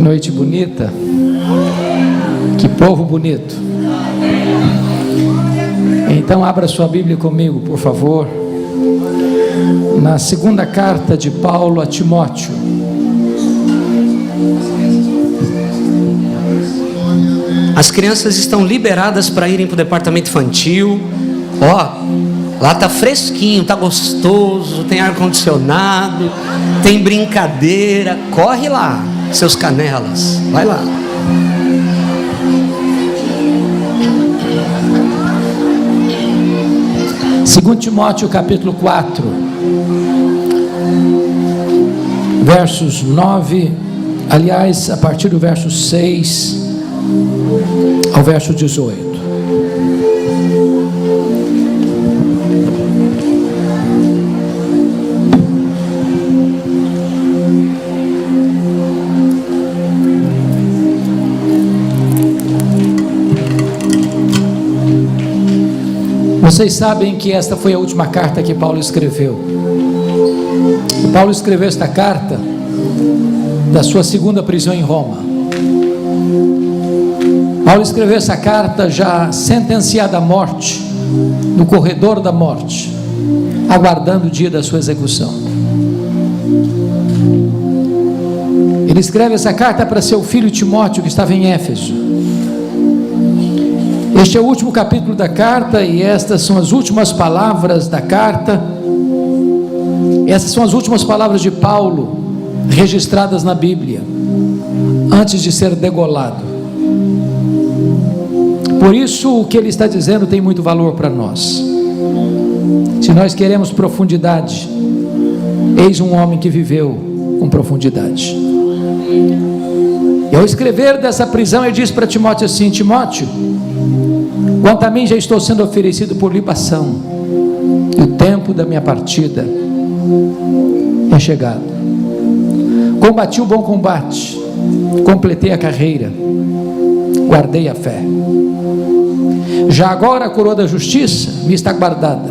noite bonita, que povo bonito. Então abra sua Bíblia comigo, por favor, na segunda carta de Paulo a Timóteo. As crianças estão liberadas para irem para o departamento infantil. Lá tá fresquinho, tá gostoso, tem ar-condicionado, tem brincadeira. Corre lá, seus canelas, vai lá. Segundo Timóteo capítulo 4, versos 9, aliás, a partir do verso 6 ao verso 18. Vocês sabem que esta foi a última carta que Paulo escreveu. E Paulo escreveu esta carta da sua segunda prisão em Roma. Paulo escreveu essa carta já sentenciado à morte, no corredor da morte, aguardando o dia da sua execução. Ele escreve essa carta para seu filho Timóteo, que estava em Éfeso. Este é o último capítulo da carta e estas são as últimas palavras da carta. Essas são as últimas palavras de Paulo registradas na Bíblia, antes de ser degolado. Por isso o que ele está dizendo tem muito valor para nós. Se nós queremos profundidade, eis um homem que viveu com profundidade. E ao escrever dessa prisão, ele diz para Timóteo assim: Timóteo, quanto a mim já estou sendo oferecido por libação, e o tempo da minha partida é chegado. Combati o bom combate, completei a carreira, guardei a fé. Já agora a coroa da justiça me está guardada,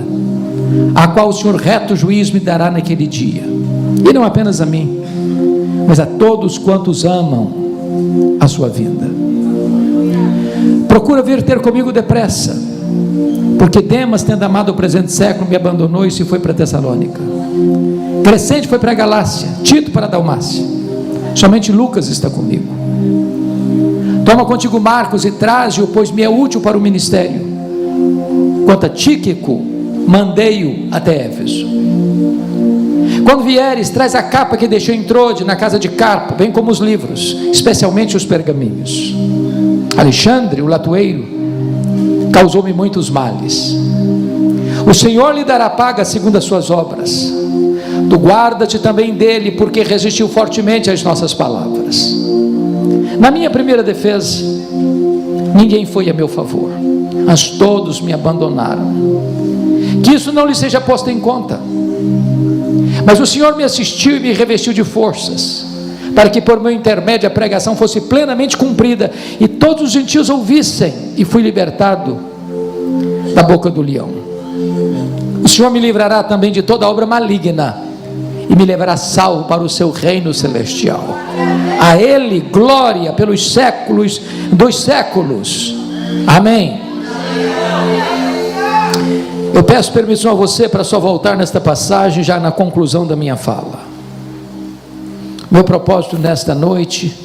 a qual o Senhor reto juiz me dará naquele dia, e não apenas a mim, mas a todos quantos amam a sua vinda. Procura vir ter comigo depressa, porque Demas, tendo amado o presente século, me abandonou e se foi para Tessalônica. Crescente foi para a Galácia, Tito para a Dalmácia. Somente Lucas está comigo. Toma contigo Marcos e traze-o, pois me é útil para o ministério. Quanto a Tíquico, mandei-o até Éfeso. Quando vieres, traz a capa que deixou em Trode, na casa de Carpo, bem como os livros, especialmente os pergaminhos. Alexandre, o latoeiro, causou-me muitos males. O Senhor lhe dará paga segundo as suas obras. Tu guarda-te também dele, porque resistiu fortemente às nossas palavras. Na minha primeira defesa, ninguém foi a meu favor, mas todos me abandonaram. Que isso não lhe seja posto em conta. Mas o Senhor me assistiu e me revestiu de forças, para que por meu intermédio a pregação fosse plenamente cumprida, e todos os gentios ouvissem, e fui libertado da boca do leão. O Senhor me livrará também de toda obra maligna, e me levará salvo para o seu reino celestial. A Ele glória pelos séculos dos séculos. Amém. Eu peço permissão a você para só voltar nesta passagem, já na conclusão da minha fala. Meu propósito nesta noite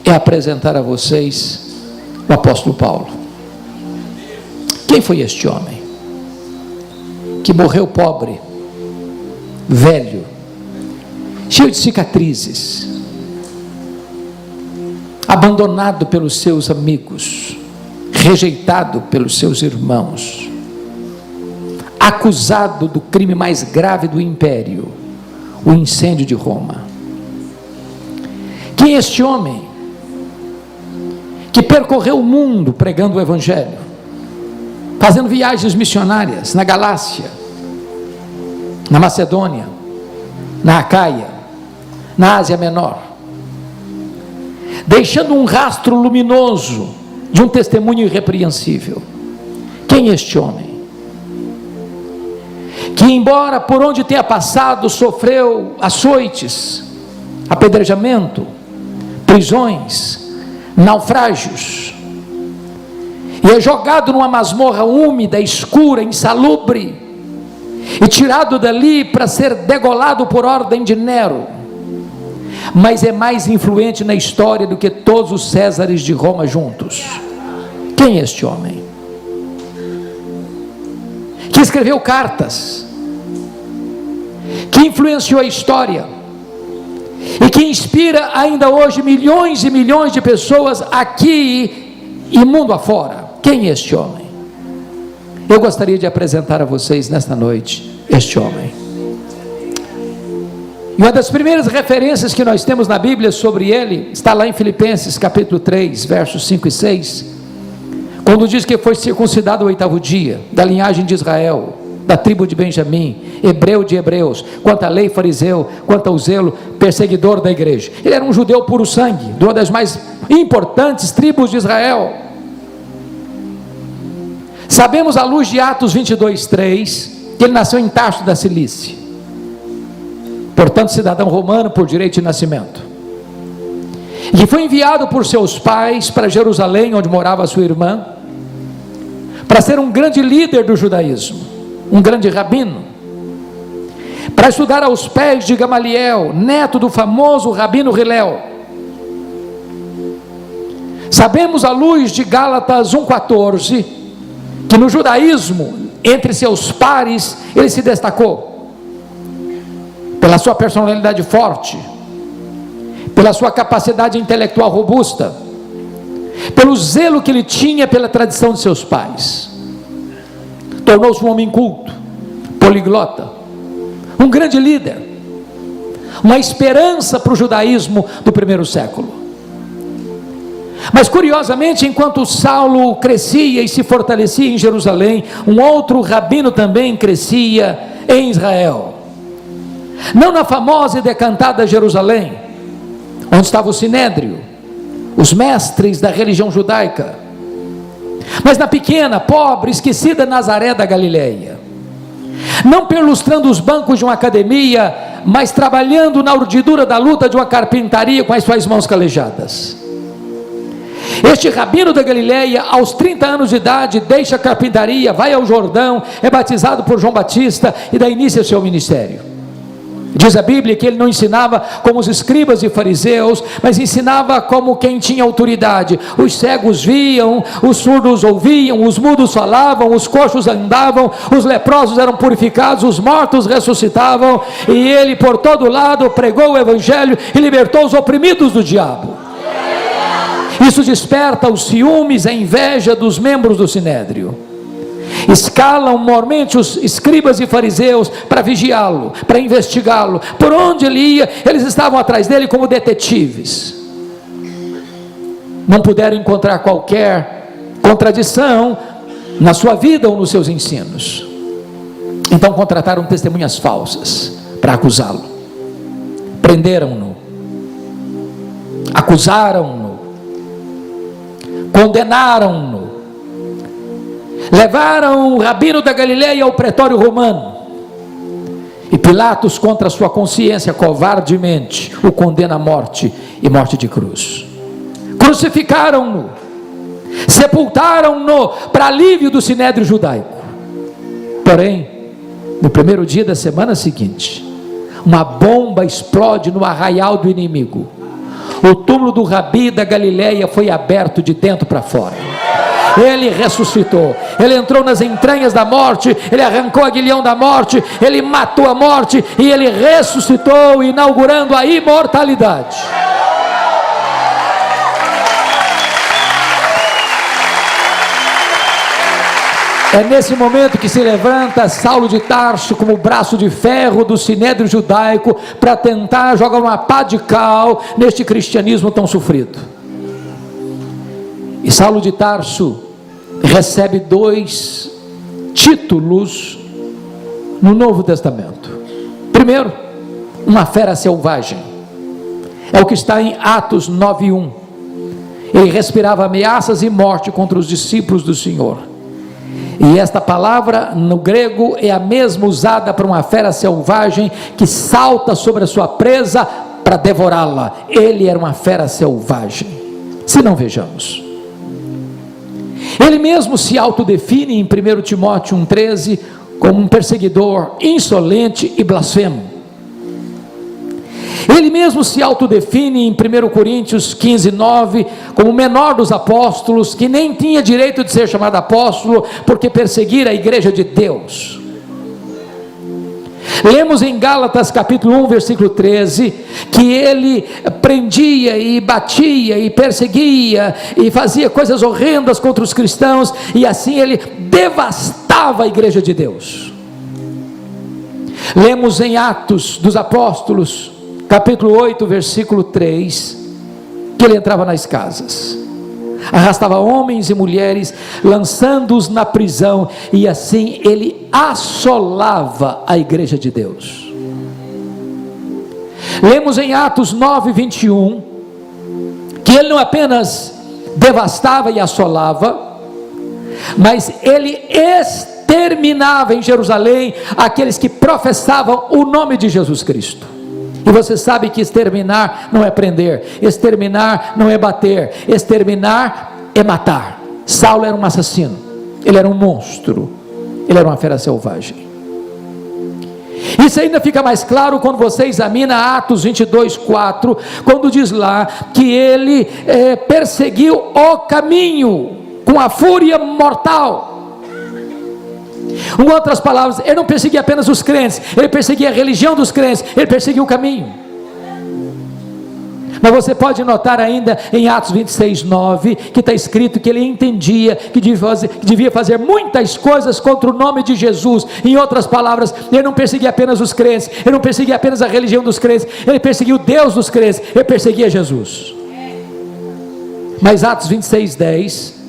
é apresentar a vocês o apóstolo Paulo. Quem foi este homem que morreu pobre, velho, cheio de cicatrizes, abandonado pelos seus amigos, rejeitado pelos seus irmãos, acusado do crime mais grave do império, o incêndio de Roma? Quem é este homem que percorreu o mundo pregando o evangelho, fazendo viagens missionárias na Galácia, na Macedônia, na Acaia, na Ásia Menor, deixando um rastro luminoso de um testemunho irrepreensível? Quem é este homem que, embora por onde tenha passado, sofreu açoites, apedrejamento, prisões, naufrágios, e é jogado numa masmorra úmida, escura, insalubre, e tirado dali para ser degolado por ordem de Nero, mas é mais influente na história do que todos os Césares de Roma juntos. Quem é este homem? Que escreveu cartas, que influenciou a história, e que inspira ainda hoje milhões e milhões de pessoas aqui e mundo afora. Quem é este homem? Eu gostaria de apresentar a vocês nesta noite este homem. E uma das primeiras referências que nós temos na Bíblia sobre ele está lá em Filipenses capítulo 3, versos 5 e 6, quando diz que foi circuncidado ao 8º dia, da linhagem de Israel, da tribo de Benjamim, hebreu de hebreus, quanto à lei fariseu, quanto ao zelo perseguidor da igreja. Ele era um judeu puro sangue, de uma das mais importantes tribos de Israel. Sabemos à luz de Atos 22, 3, que ele nasceu em Tarso da Cilícia, portanto cidadão romano por direito de nascimento, e foi enviado por seus pais para Jerusalém, onde morava sua irmã, para ser um grande líder do judaísmo, um grande rabino, para estudar aos pés de Gamaliel, neto do famoso rabino Hilel. Sabemos à luz de Gálatas 1,14, que no judaísmo, entre seus pares, ele se destacou pela sua personalidade forte, pela sua capacidade intelectual robusta, pelo zelo que ele tinha pela tradição de seus pais. Tornou-se um homem culto, poliglota, um grande líder, uma esperança para o judaísmo do primeiro século. Mas curiosamente, enquanto Saulo crescia e se fortalecia em Jerusalém, um outro rabino também crescia em Israel, não na famosa e decantada Jerusalém, onde estava o Sinédrio, os mestres da religião judaica, mas na pequena, pobre, esquecida Nazaré da Galileia, não perlustrando os bancos de uma academia, mas trabalhando na urdidura da luta de uma carpintaria com as suas mãos calejadas. Este rabino da Galileia, aos 30 anos de idade, deixa a carpintaria, vai ao Jordão, é batizado por João Batista e dá início ao seu ministério. Diz a Bíblia que ele não ensinava como os escribas e fariseus, mas ensinava como quem tinha autoridade. Os cegos viam, os surdos ouviam, os mudos falavam, os coxos andavam, os leprosos eram purificados, os mortos ressuscitavam, e ele por todo lado pregou o evangelho e libertou os oprimidos do diabo. Isso desperta os ciúmes, a inveja dos membros do Sinédrio. Escalam mormente os escribas e fariseus para vigiá-lo, para investigá-lo. Por onde ele ia, eles estavam atrás dele como detetives. Não puderam encontrar qualquer contradição na sua vida ou nos seus ensinos. Então contrataram testemunhas falsas para acusá-lo. Prenderam-no, acusaram-no, condenaram-no, levaram o rabino da Galileia ao pretório romano, e Pilatos, contra sua consciência, covardemente o condena à morte, e morte de cruz. Crucificaram-no, sepultaram-no para alívio do sinédrio judaico. Porém, no primeiro dia da semana seguinte, uma bomba explode no arraial do inimigo. O túmulo do rabi da Galileia foi aberto de dentro para fora. Ele ressuscitou, ele entrou nas entranhas da morte, ele arrancou o aguilhão da morte, ele matou a morte e ele ressuscitou, inaugurando a imortalidade. É nesse momento que se levanta Saulo de Tarso como braço de ferro do sinédrio judaico para tentar jogar uma pá de cal neste cristianismo tão sofrido. E Saulo de Tarso recebe 2 títulos no Novo Testamento. Primeiro, uma fera selvagem. É o que está em Atos 9:1. Ele respirava ameaças e morte contra os discípulos do Senhor. E esta palavra no grego é a mesma usada para uma fera selvagem que salta sobre a sua presa para devorá-la. Ele era uma fera selvagem. Se não, vejamos. Ele mesmo se autodefine em 1 Timóteo 1,13 como um perseguidor insolente e blasfemo. Ele mesmo se autodefine em 1 Coríntios 15,9 como o menor dos apóstolos, que nem tinha direito de ser chamado apóstolo, porque perseguira a igreja de Deus. Lemos em Gálatas capítulo 1, versículo 13, que ele prendia e batia e perseguia e fazia coisas horrendas contra os cristãos, e assim ele devastava a igreja de Deus. Lemos em Atos dos Apóstolos capítulo 8, versículo 3, que ele entrava nas casas, arrastava homens e mulheres, lançando-os na prisão, e assim ele assolava a igreja de Deus. Lemos em Atos 9, 21, que ele não apenas devastava e assolava, mas ele exterminava em Jerusalém aqueles que professavam o nome de Jesus Cristo. E você sabe que exterminar não é prender, exterminar não é bater, exterminar é matar. Saulo era um assassino, ele era um monstro, ele era uma fera selvagem. Isso ainda fica mais claro quando você examina Atos 22:4, quando diz lá que ele perseguiu o caminho com a fúria mortal. Com outras palavras, ele não perseguia apenas os crentes, ele perseguia a religião dos crentes, ele perseguia o caminho. Mas você pode notar ainda em Atos 26:9, que está escrito que ele entendia que devia fazer muitas coisas contra o nome de Jesus. Em outras palavras, ele não perseguia apenas os crentes, ele não perseguia apenas a religião dos crentes, ele perseguia o Deus dos crentes, ele perseguia Jesus. Mas Atos 26:10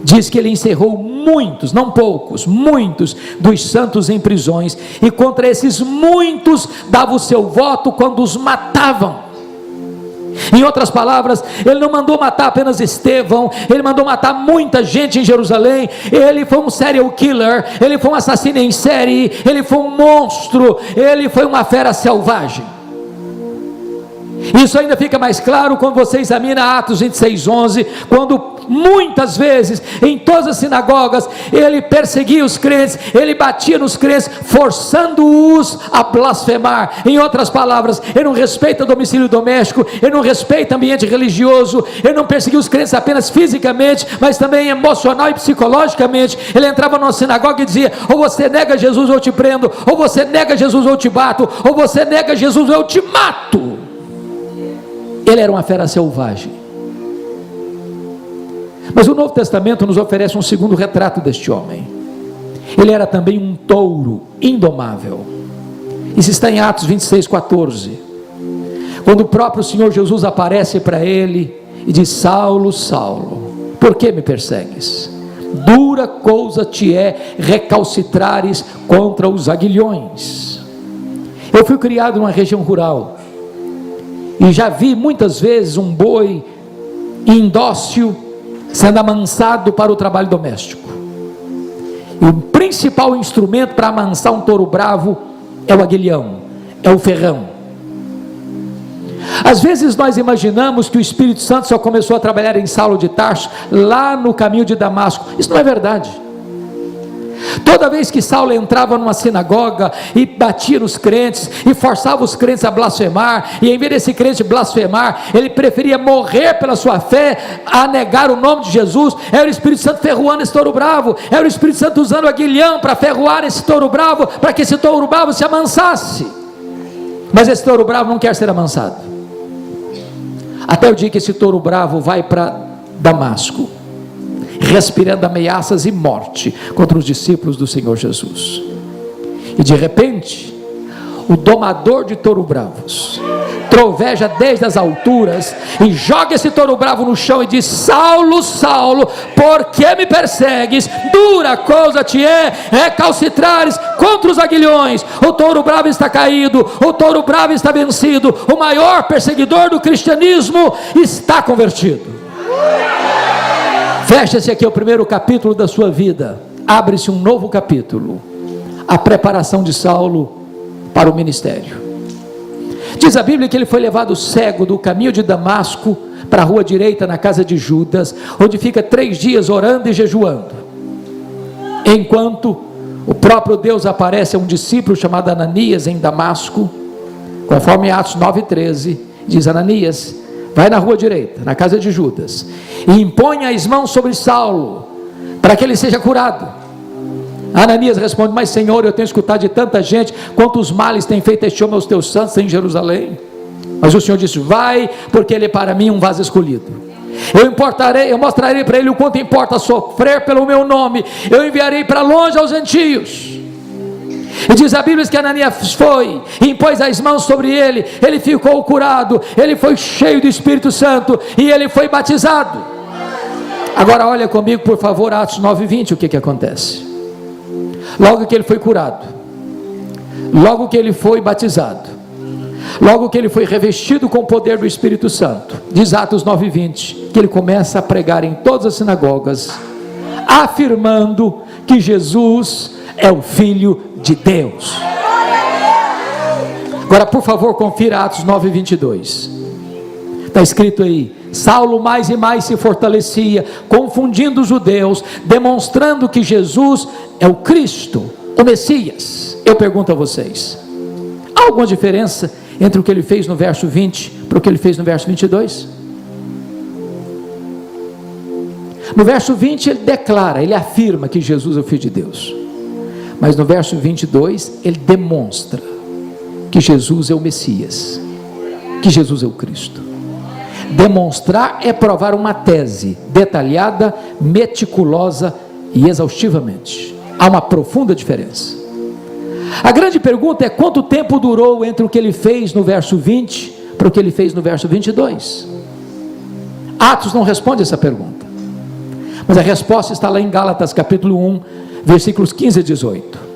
diz que ele encerrou muitos, não poucos, muitos dos santos em prisões, e contra esses muitos dava o seu voto quando os matavam. Em outras palavras, ele não mandou matar apenas Estevão, ele mandou matar muita gente em Jerusalém. Ele foi um serial killer, ele foi um assassino em série, ele foi um monstro, ele foi uma fera selvagem. Isso ainda fica mais claro quando você examina Atos 26:11, quando muitas vezes, em todas as sinagogas, ele perseguia os crentes, ele batia nos crentes, forçando-os a blasfemar. Em outras palavras, ele não respeita domicílio doméstico, ele não respeita ambiente religioso, ele não perseguia os crentes apenas fisicamente, mas também emocional e psicologicamente. Ele entrava numa sinagoga e dizia: ou você nega Jesus ou eu te prendo, ou você nega Jesus ou eu te bato, ou você nega Jesus ou eu te mato. Ele era uma fera selvagem. Mas o Novo Testamento nos oferece um segundo retrato deste homem. Ele era também um touro indomável. Isso está em Atos 26:14, quando o próprio Senhor Jesus aparece para ele e diz: Saulo, Saulo, por que me persegues? Dura coisa te é recalcitrares contra os aguilhões. Eu fui criado numa região rural, e já vi muitas vezes um boi indócil sendo amansado para o trabalho doméstico. E o principal instrumento para amansar um touro bravo é o aguilhão, é o ferrão. Às vezes nós imaginamos que o Espírito Santo só começou a trabalhar em Saulo de Tarso lá no caminho de Damasco. Isso não é verdade. Toda vez que Saulo entrava numa sinagoga e batia nos crentes e forçava os crentes a blasfemar, e em vez desse crente blasfemar, ele preferia morrer pela sua fé a negar o nome de Jesus. Era o Espírito Santo ferroando esse touro bravo, era o Espírito Santo usando o aguilhão para ferroar esse touro bravo, para que esse touro bravo se amansasse. Mas esse touro bravo não quer ser amansado, até o dia que esse touro bravo vai para Damasco, respirando ameaças e morte contra os discípulos do Senhor Jesus. E de repente, o domador de touro bravos troveja desde as alturas e joga esse touro bravo no chão e diz: Saulo, Saulo, por que me persegues? Dura coisa te é recalcitrares contra os aguilhões. O touro bravo está caído, o touro bravo está vencido, o maior perseguidor do cristianismo está convertido. Fecha-se aqui o primeiro capítulo da sua vida, abre-se um novo capítulo, a preparação de Saulo para o ministério. Diz a Bíblia que ele foi levado cego do caminho de Damasco para a rua direita, na casa de Judas, onde fica 3 dias orando e jejuando, enquanto o próprio Deus aparece a um discípulo chamado Ananias em Damasco, conforme Atos 9,13, diz: Ananias, vai na rua direita, na casa de Judas, e impõe as mãos sobre Saulo, para que ele seja curado. Ananias responde: mas Senhor, eu tenho escutado de tanta gente quantos males tem feito este homem aos teus santos em Jerusalém. Mas o Senhor disse: vai, porque ele é para mim um vaso escolhido. Eu mostrarei para ele o quanto importa sofrer pelo meu nome. Eu enviarei para longe aos gentios. E diz a Bíblia que Ananias foi, impôs as mãos sobre ele, ele ficou curado, ele foi cheio do Espírito Santo e ele foi batizado. Agora olha comigo por favor, Atos 9,20, o que acontece? Logo que ele foi curado, logo que ele foi batizado, logo que ele foi revestido com o poder do Espírito Santo, diz Atos 9,20, que ele começa a pregar em todas as sinagogas, afirmando que Jesus é o Filho de Deus. Agora por favor confira Atos 9,22, está escrito aí: Saulo mais e mais se fortalecia, confundindo os judeus, demonstrando que Jesus é o Cristo, o Messias. Eu pergunto a vocês, há alguma diferença entre o que ele fez no verso 20 para o que ele fez no verso 22? No verso 20 ele declara, ele afirma que Jesus é o Filho de Deus, mas no verso 22 ele demonstra que Jesus é o Messias, que Jesus é o Cristo. Demonstrar é provar uma tese detalhada, meticulosa e exaustivamente. Há uma profunda diferença. A grande pergunta é: quanto tempo durou entre o que ele fez no verso 20 para o que ele fez no verso 22? Atos não responde essa pergunta, mas a resposta está lá em Gálatas capítulo 1, versículos 15 a 18.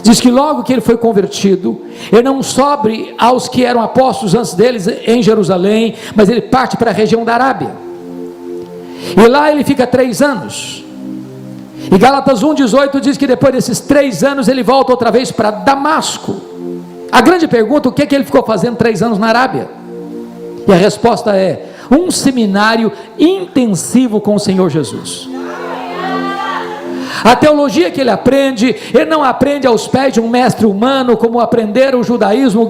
Diz que logo que ele foi convertido, ele não sobe aos que eram apóstolos antes deles em Jerusalém, mas ele parte para a região da Arábia, e lá ele fica 3 anos, e Gálatas 1,18 diz que depois desses 3 anos ele volta outra vez para Damasco. A grande pergunta: o que ele ficou fazendo 3 anos na Arábia? E a resposta é: um seminário intensivo com o Senhor Jesus. A teologia que ele aprende, ele não aprende aos pés de um mestre humano, como aprenderam o judaísmo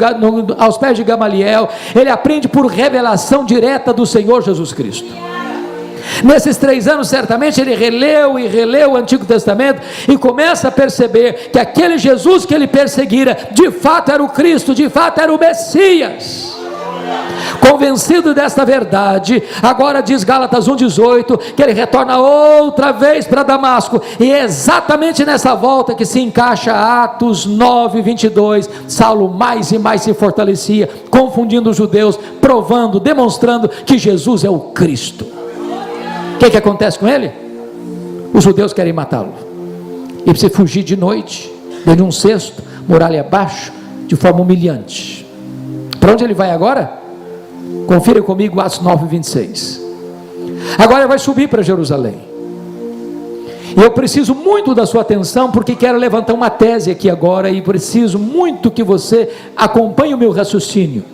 aos pés de Gamaliel. Ele aprende por revelação direta do Senhor Jesus Cristo. Nesses 3 anos certamente ele releu e releu o Antigo Testamento, e começa a perceber que aquele Jesus que ele perseguira, de fato era o Cristo, de fato era o Messias. Convencido desta verdade, agora diz Gálatas 1,18, que ele retorna outra vez para Damasco, e é exatamente nessa volta que se encaixa Atos 9,22, Saulo mais e mais se fortalecia, confundindo os judeus, provando, demonstrando que Jesus é o Cristo. O que acontece com ele? Os judeus querem matá-lo, e precisa fugir de noite, dentro de um cesto, muralha abaixo, de forma humilhante. Para onde ele vai agora? Confira comigo Atos 9,26. Agora ele vai subir para Jerusalém, e eu preciso muito da sua atenção, porque quero levantar uma tese aqui agora, e preciso muito que você acompanhe o meu raciocínio.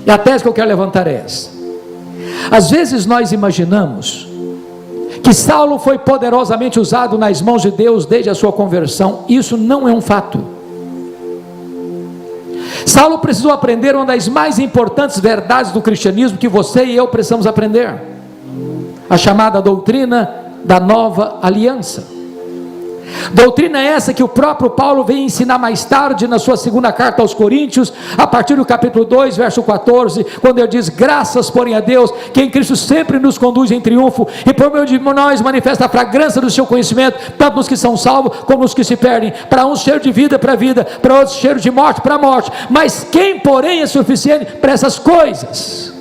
E a tese que eu quero levantar é essa: às vezes nós imaginamos que Saulo foi poderosamente usado nas mãos de Deus desde a sua conversão. Isso não é um fato. Saulo precisou aprender uma das mais importantes verdades do cristianismo que você e eu precisamos aprender: a chamada doutrina da nova aliança. Doutrina essa que o próprio Paulo vem ensinar mais tarde na sua segunda carta aos Coríntios, a partir do capítulo 2, verso 14, quando ele diz: graças porém a Deus, que em Cristo sempre nos conduz em triunfo, e por meio de nós manifesta a fragrância do seu conhecimento, tanto nos que são salvos, como nos que se perdem. Para uns cheiro de vida para vida, para outros cheiro de morte para morte. Mas quem porém é suficiente para essas coisas?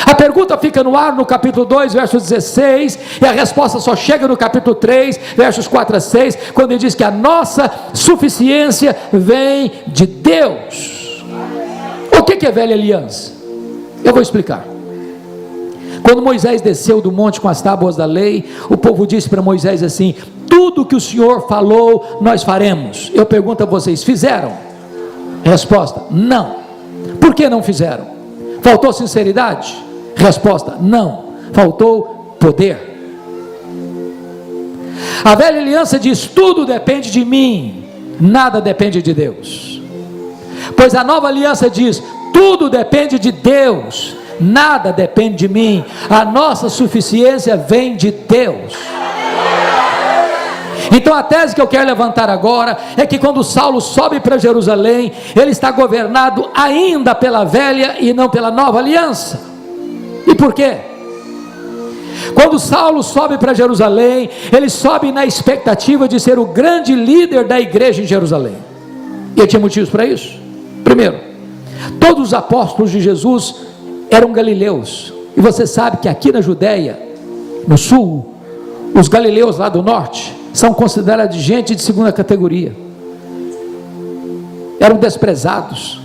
A pergunta fica no ar no capítulo 2, verso 16, e a resposta só chega no capítulo 3, versos 4 a 6, quando ele diz que a nossa suficiência vem de Deus. O que é velha aliança? Eu vou explicar. Quando Moisés desceu do monte com as tábuas da lei, o povo disse para Moisés assim: tudo que o Senhor falou, nós faremos. Eu pergunto a vocês: fizeram? Resposta: não. Por que não fizeram? Faltou sinceridade? Resposta: não, faltou poder. A velha aliança diz: tudo depende de mim, nada depende de Deus. Pois a nova aliança diz: tudo depende de Deus, nada depende de mim, a nossa suficiência vem de Deus. Então a tese que eu quero levantar agora é que quando Saulo sobe para Jerusalém, ele está governado ainda pela velha e não pela nova aliança. E por quê? Quando Saulo sobe para Jerusalém, ele sobe na expectativa de ser o grande líder da igreja em Jerusalém. E ele tinha motivos para isso. Primeiro, todos os apóstolos de Jesus eram galileus, e você sabe que aqui na Judéia, no sul, os galileus lá do norte são considerados gente de segunda categoria, eram desprezados.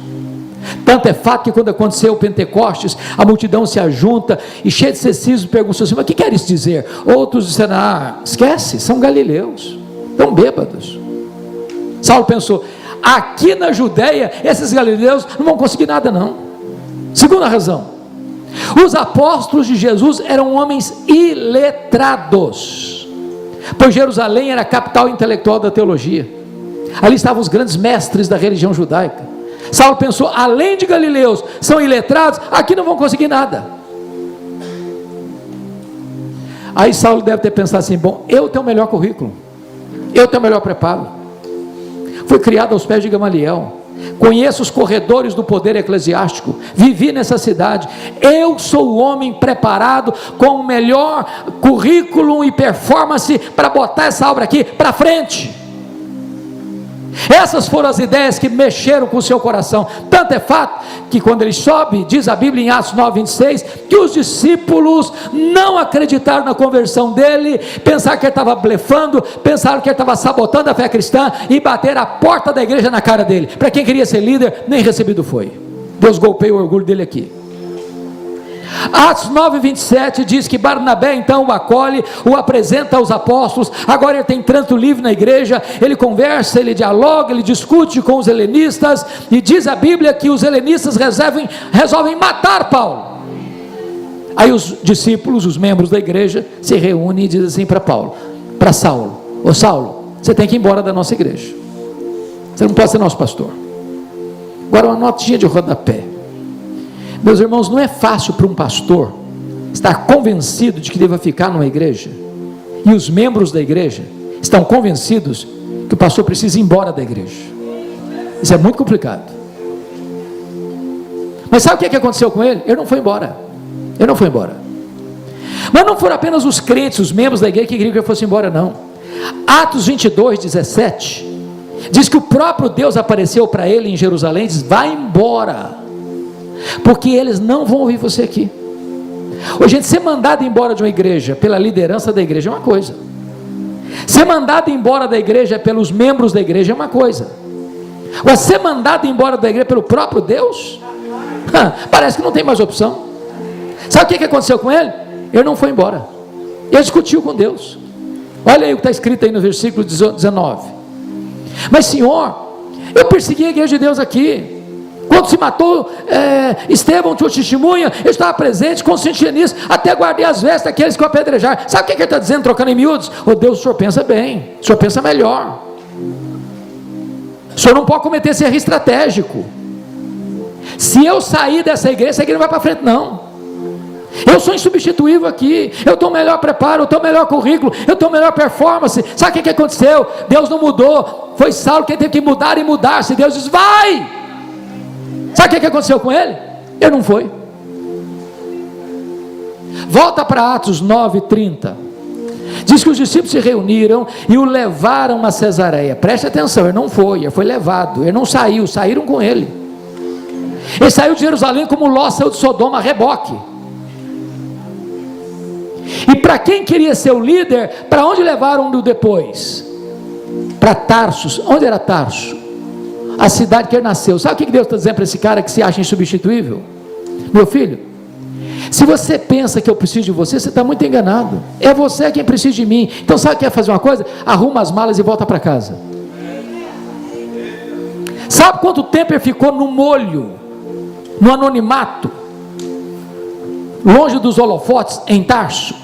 Tanto é fato que quando aconteceu o Pentecostes, a multidão se ajunta e cheio de ceticismo perguntou assim: mas o que quer isso dizer? Outros disseram: esquece, são galileus, estão bêbados. Saulo pensou: aqui na Judéia esses galileus não vão conseguir nada não. Segunda razão, os apóstolos de Jesus eram homens iletrados, pois Jerusalém era a capital intelectual da teologia, ali estavam os grandes mestres da religião judaica. Saulo pensou: além de galileus, são iletrados, aqui não vão conseguir nada. Aí Saulo deve ter pensado assim: bom, eu tenho o melhor currículo, eu tenho o melhor preparo, fui criado aos pés de Gamaliel, conheço os corredores do poder eclesiástico, vivi nessa cidade, eu sou o homem preparado com o melhor currículo e performance para botar essa obra aqui para frente. Essas foram as ideias que mexeram com o seu coração. Tanto é fato que quando ele sobe, diz a Bíblia em Atos 9:26, que os discípulos não acreditaram na conversão dele, pensaram que ele estava blefando, pensaram que ele estava sabotando a fé cristã, e bateram a porta da igreja na cara dele. Para quem queria ser líder, nem recebido foi. Deus golpeia o orgulho dele aqui. Atos 9:27 diz que Barnabé então o acolhe, o apresenta aos apóstolos. Agora ele tem trânsito livre na igreja, ele conversa, ele dialoga, ele discute com os helenistas, e diz a Bíblia que os helenistas resolvem matar Paulo. Aí os discípulos, os membros da igreja, se reúnem e dizem assim para Saulo: ô Saulo, você tem que ir embora da nossa igreja, você não pode ser nosso pastor. Agora uma notinha de rodapé: meus irmãos, não é fácil para um pastor estar convencido de que deva ficar numa igreja, e os membros da igreja estão convencidos que o pastor precisa ir embora da igreja. Isso é muito complicado. Mas sabe o que aconteceu com ele? Ele não foi embora. Ele não foi embora. Mas não foram apenas os crentes, os membros da igreja que queriam que ele fosse embora, não. Atos 22:17 diz que o próprio Deus apareceu para ele em Jerusalém e diz: vai embora, porque eles não vão ouvir você aqui. Hoje, gente, ser mandado embora de uma igreja pela liderança da igreja é uma coisa, ser mandado embora da igreja pelos membros da igreja é uma coisa. Agora, ser mandado embora da igreja pelo próprio Deus, parece que não tem mais opção. Sabe o que aconteceu com ele? Ele não foi embora, ele discutiu com Deus. Olha aí o que está escrito aí no versículo 19: mas Senhor, eu persegui a igreja de Deus aqui, quando se matou Estevão, tua testemunha, eu estava presente, consciente nisso, até guardei as vestes daqueles que o apedrejaram. Sabe o que ele está dizendo, trocando em miúdos? Oh Deus, o senhor pensa bem, o senhor pensa melhor, o senhor não pode cometer esse erro estratégico. Se eu sair dessa igreja, essa igreja não vai para frente não. Eu sou insubstituível aqui, eu tenho o melhor preparo, eu tenho o melhor currículo, eu tenho a melhor performance. Sabe o que aconteceu? Deus não mudou, foi Saulo quem teve que mudar e mudar-se. Deus diz: vai! Sabe o que aconteceu com ele? Ele não foi. Volta para Atos 9:30. Diz que os discípulos se reuniram e o levaram a Cesareia. Preste atenção, ele não foi, ele foi levado, ele não saiu, saíram com ele. Ele saiu de Jerusalém como Ló saiu de Sodoma a reboque. E para quem queria ser o líder, para onde levaram-no depois? Para Tarso. Onde era Tarso? A cidade que ele nasceu. Sabe o que Deus está dizendo para esse cara que se acha insubstituível? Meu filho, se você pensa que eu preciso de você, você está muito enganado. É você quem precisa de mim. Então sabe o que é fazer uma coisa? Arruma as malas e volta para casa. Sabe quanto tempo ele ficou no molho no anonimato, longe dos holofotes, em Tarso,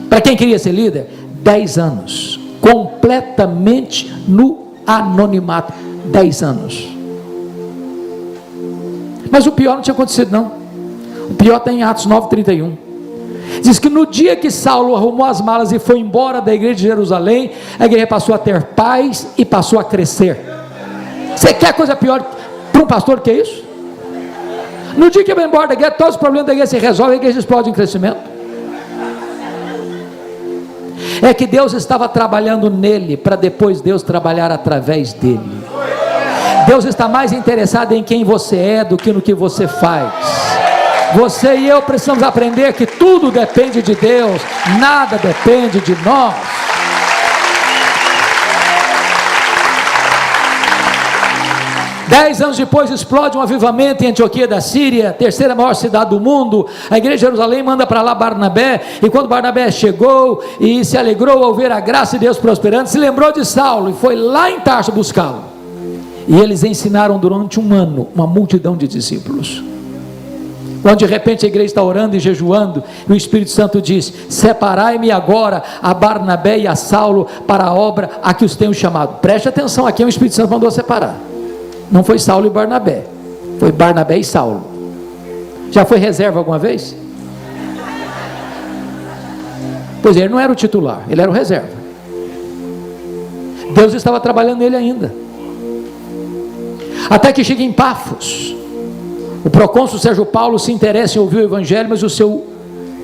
para quem queria ser líder, 10 anos, completamente no anonimato, 10 anos. Mas o pior não tinha acontecido não, o pior está em Atos 9:31, diz que no dia que Saulo arrumou as malas e foi embora da igreja de Jerusalém, a igreja passou a ter paz e passou a crescer. Você quer coisa pior para um pastor que isso? No dia que ele vai embora da igreja, todos os problemas da igreja se resolvem, a igreja explode em crescimento. É que Deus estava trabalhando nele, para depois Deus trabalhar através dele. Deus está mais interessado em quem você é do que no que você faz. Você e eu precisamos aprender que tudo depende de Deus, nada depende de nós. Dez anos depois explode um avivamento em Antioquia da Síria, terceira maior cidade do mundo. A igreja de Jerusalém manda para lá Barnabé, e quando Barnabé chegou e se alegrou ao ver a graça de Deus prosperando, se lembrou de Saulo e foi lá em Tarso buscá-lo. E eles ensinaram durante um ano uma multidão de discípulos. Quando de repente a igreja está orando e jejuando, e o Espírito Santo diz: separai-me agora a Barnabé e a Saulo para a obra a que os tenho chamado. Preste atenção, aqui o Espírito Santo mandou separar. Não foi Saulo e Barnabé, foi Barnabé e Saulo. Já foi reserva alguma vez? Pois ele não era o titular, ele era o reserva. Deus estava trabalhando nele ainda. Até que chega em Pafos, o procônsul Sérgio Paulo se interessa em ouvir o evangelho, mas o seu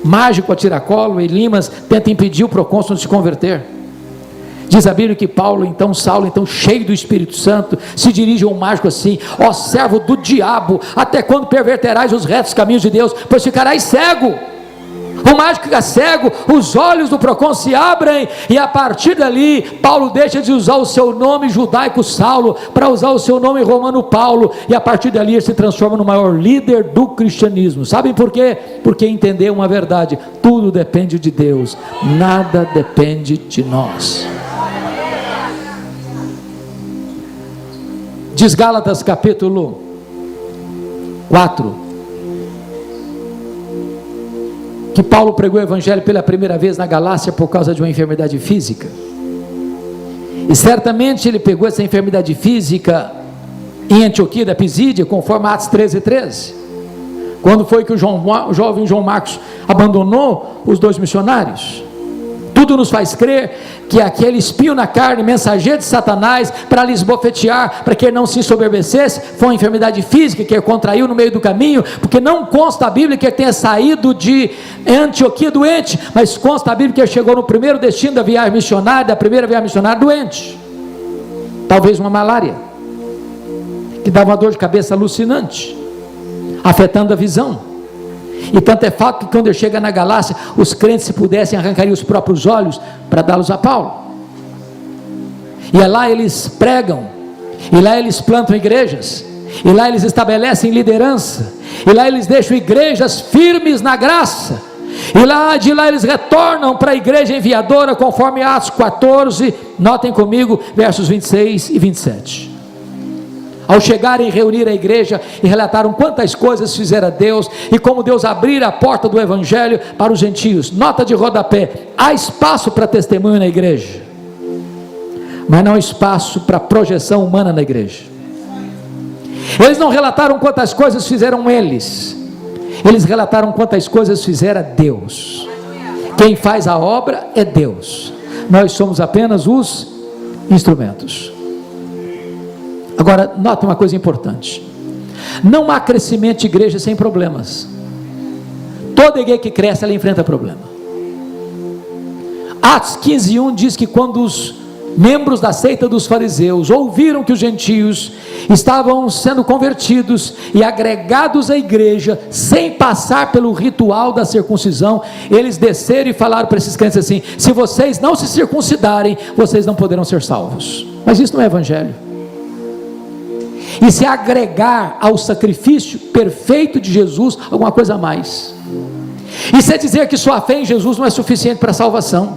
mágico a tiracolo, Elimas, tenta impedir o procônsul de se converter. Diz a Bíblia que Saulo, então cheio do Espírito Santo, se dirige a um mágico assim: ó servo do diabo, até quando perverterás os retos caminhos de Deus, pois ficarás cego. O mágico fica cego, os olhos do procônsul se abrem, e a partir dali, Paulo deixa de usar o seu nome judaico Saulo, para usar o seu nome romano Paulo, e a partir dali ele se transforma no maior líder do cristianismo. Sabem por quê? Porque entendeu uma verdade: tudo depende de Deus, nada depende de nós. Diz Gálatas capítulo 4, que Paulo pregou o evangelho pela primeira vez na Galácia por causa de uma enfermidade física, e certamente ele pegou essa enfermidade física em Antioquia da Pisídia, conforme Atos 13:13, quando foi que o jovem João Marcos abandonou os 2 missionários. Tudo nos faz crer que aquele espinho na carne, mensageiro de Satanás, para lhes bofetear, para que ele não se ensoberbecesse, foi uma enfermidade física que ele contraiu no meio do caminho, porque não consta a Bíblia que ele tenha saído de Antioquia doente, mas consta a Bíblia que ele chegou no primeiro destino da viagem missionária, da primeira viagem missionária, doente. Talvez uma malária, que dava uma dor de cabeça alucinante, afetando a visão. E tanto é fato que quando ele chega na Galácia, os crentes, se pudessem, arrancariam os próprios olhos para dá-los a Paulo. E é lá eles pregam, e lá eles plantam igrejas, e lá eles estabelecem liderança, e lá eles deixam igrejas firmes na graça, e de lá eles retornam para a igreja enviadora, conforme Atos 14, notem comigo, versos 26 e 27. Ao chegarem e reunir a igreja, e relataram quantas coisas fizera Deus, e como Deus abrira a porta do evangelho para os gentios. Nota de rodapé: há espaço para testemunho na igreja, mas não há espaço para projeção humana na igreja. Eles não relataram quantas coisas fizeram eles relataram quantas coisas fizera Deus. Quem faz a obra é Deus, nós somos apenas os instrumentos. Agora, nota uma coisa importante: não há crescimento de igreja sem problemas. Toda igreja que cresce, ela enfrenta problema. Atos 15:1 diz que quando os membros da seita dos fariseus ouviram que os gentios estavam sendo convertidos e agregados à igreja, sem passar pelo ritual da circuncisão, eles desceram e falaram para esses crentes assim: se vocês não se circuncidarem, vocês não poderão ser salvos. Mas isso não é evangelho. E se agregar ao sacrifício perfeito de Jesus alguma coisa a mais. Isso é dizer que sua fé em Jesus não é suficiente para a salvação.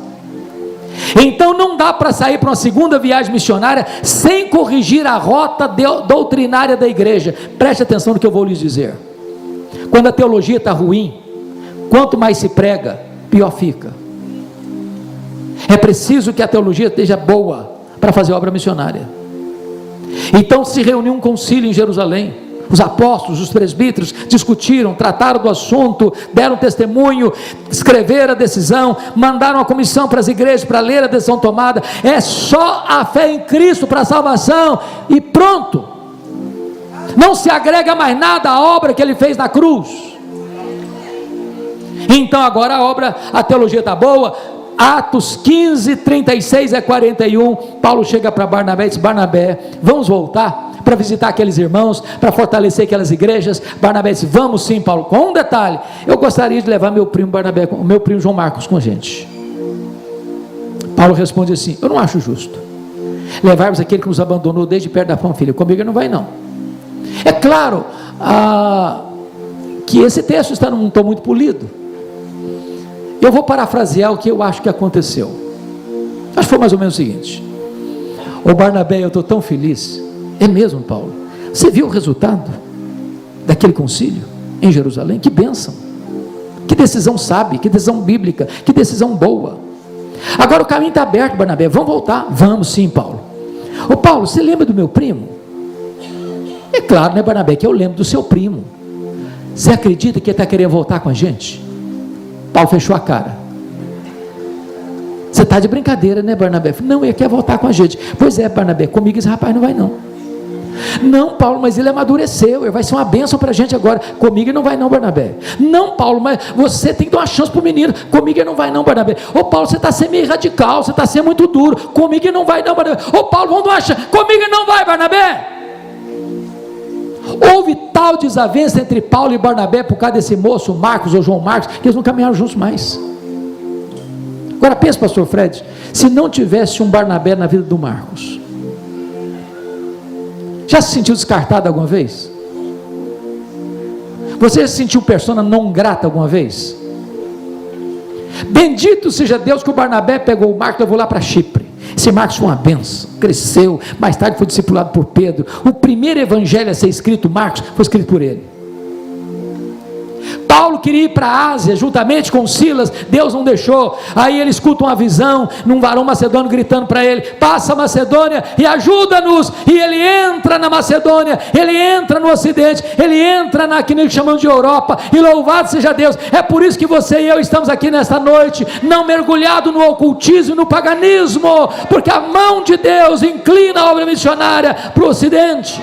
Então não dá para sair para uma segunda viagem missionária sem corrigir a rota doutrinária da igreja. Preste atenção no que eu vou lhes dizer. quando a teologia está ruim, quanto mais se prega, pior fica. É preciso que a teologia esteja boa para fazer obra missionária. Então se reuniu um concílio em Jerusalém, os apóstolos, os presbíteros discutiram, trataram do assunto, deram testemunho, escreveram a decisão, mandaram a comissão para as igrejas para ler a decisão tomada. É só a fé em Cristo para a salvação e pronto. Não se agrega mais nada à obra que ele fez na cruz. Então agora a teologia está boa. Atos 15, 36 a 41, Paulo chega para Barnabé e diz: Barnabé, vamos voltar para visitar aqueles irmãos, para fortalecer aquelas igrejas. Barnabé disse: vamos sim, Paulo, com um detalhe, eu gostaria de levar meu primo Barnabé, o meu primo João Marcos com a gente. Paulo responde assim: eu não acho justo levarmos aquele que nos abandonou desde perto da Panfilha, comigo ele não vai não. É claro que esse texto está num tom muito polido. Eu vou parafrasear o que eu acho que aconteceu. Acho que foi mais ou menos o seguinte: ô Barnabé, eu estou tão feliz. É mesmo, Paulo? Você viu o resultado daquele concílio em Jerusalém? Que bênção, que decisão sábia, que decisão bíblica, que decisão boa. Agora o caminho está aberto, Barnabé, vamos voltar? Vamos sim, Paulo. Ô Paulo, você lembra do meu primo? É claro, né, Barnabé, que eu lembro do seu primo. Você acredita que ele está querendo voltar com a gente? Paulo fechou a cara. Você está de brincadeira, né, Barnabé? Não, ele quer voltar com a gente. Pois é, Barnabé, comigo esse rapaz não vai não. Não, Paulo, mas ele amadureceu, ele vai ser uma bênção para a gente agora. Comigo ele não vai não, Barnabé. Não, Paulo, mas você tem que dar uma chance para o menino. Comigo ele não vai não, Barnabé. Ô Paulo, você está sendo meio radical, você está sendo muito duro. Comigo ele não vai não, Barnabé. Ô Paulo, vamos dar uma chance. Comigo ele não vai, Barnabé. Houve tal desavença entre Paulo e Barnabé por causa desse moço Marcos ou João Marcos, que eles não caminharam juntos mais. Agora pensa, pastor Fred, se não tivesse um Barnabé na vida do Marcos, já se sentiu descartado alguma vez? Você se sentiu persona não grata alguma vez? Bendito seja Deus que o Barnabé pegou o Marcos e levou lá para Chipre. Esse Marcos foi uma benção, cresceu, mais tarde foi discipulado por Pedro. O primeiro evangelho a ser escrito, Marcos, foi escrito por ele. Paulo queria ir para a Ásia juntamente com Silas, Deus não deixou. Aí ele escuta uma visão, num varão macedônio gritando para ele: passa a Macedônia e ajuda-nos. E ele entra na Macedônia, ele entra no Ocidente, ele entra naquilo que chamamos de Europa, e louvado seja Deus. É por isso que você e eu estamos aqui nesta noite, não mergulhado no ocultismo e no paganismo, porque a mão de Deus inclina a obra missionária para o Ocidente.